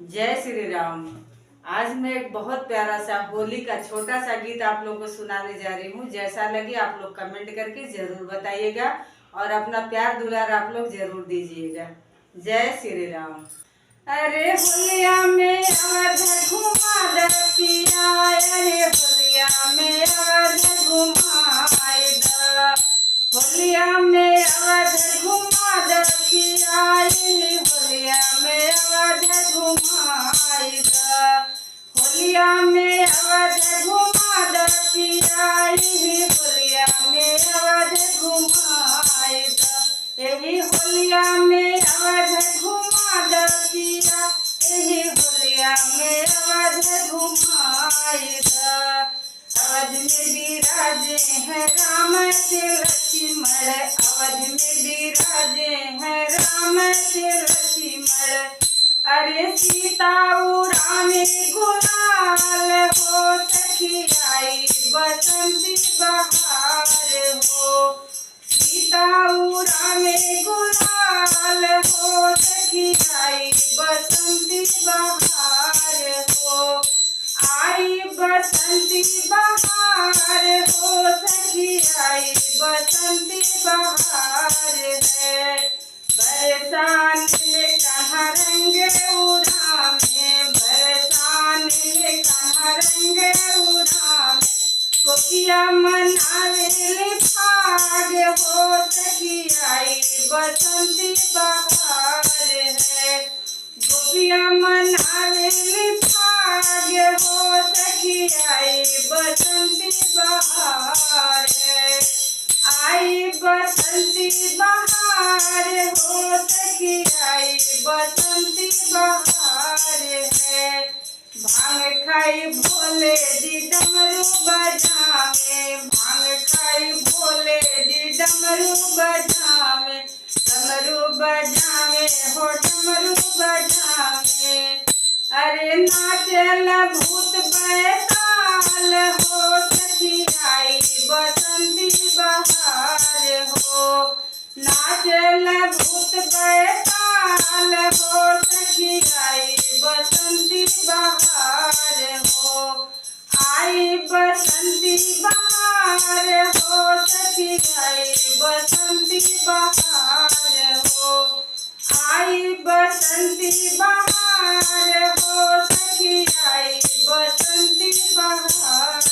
जय श्री राम। आज मैं एक बहुत प्यारा सा होली का छोटा सा गीत आप लोगों को सुनाने जा रही हूँ। जैसा लगे आप लोग कमेंट करके जरूर बताइएगा और अपना प्यार दुलार आप लोग जरूर दीजिएगा। जय श्री राम। अरे होलिया में अवध घुमा दिया, अरे होलिया में अवध घुमाए दा, होलिया में अवध घुमा दिया, होलिया में अवध घुमाए दा, होलिया में अवध घुमा दिया, होलिया में अवध घुमाए दा, यही होलिया में अवध घुमा दिया, यही होलिया में अवध घुमाए दा। अवध में विराजे हैं राम के लक्ष्मण, अवध में विराजे हैं राम के लक्ष्मण, अरे सीता उड़ाने गुलाल हो, सखी आई बसंती बहार हो, सीता उड़ाने गुलाल हो, सखी आई बसंती बहार हो, आई बसंती बहार हो, सखी आई बसंती बहार है। बरसान में कहाँ रंग उड़ावे, बरसान में कहाँ रंग उड़ावे, कोकिया मनावे फाग हो, सखी आई बसंती बहार है, गोपिया मनावे फाग हो, सखी आई बसंती बहार है, आई बसंती बहार हो, सखी आई बसंती बहार है। भांग खाई भोले जी डमरू बजावे, भांग खाई भोले जी डमरू बजावे, डमरू बजावे हो डमरू बजावे, अरे नाचल भूत बैताल हो, सखी आई बसंती बहार हो, नाचल भूत बैताल हो, सखी आई बसंती बहार हो, आई बसंती बहार हो, सखी आई बसंती बहार हो, आई बसंती बहार हो, सखी आई बसंती बहार।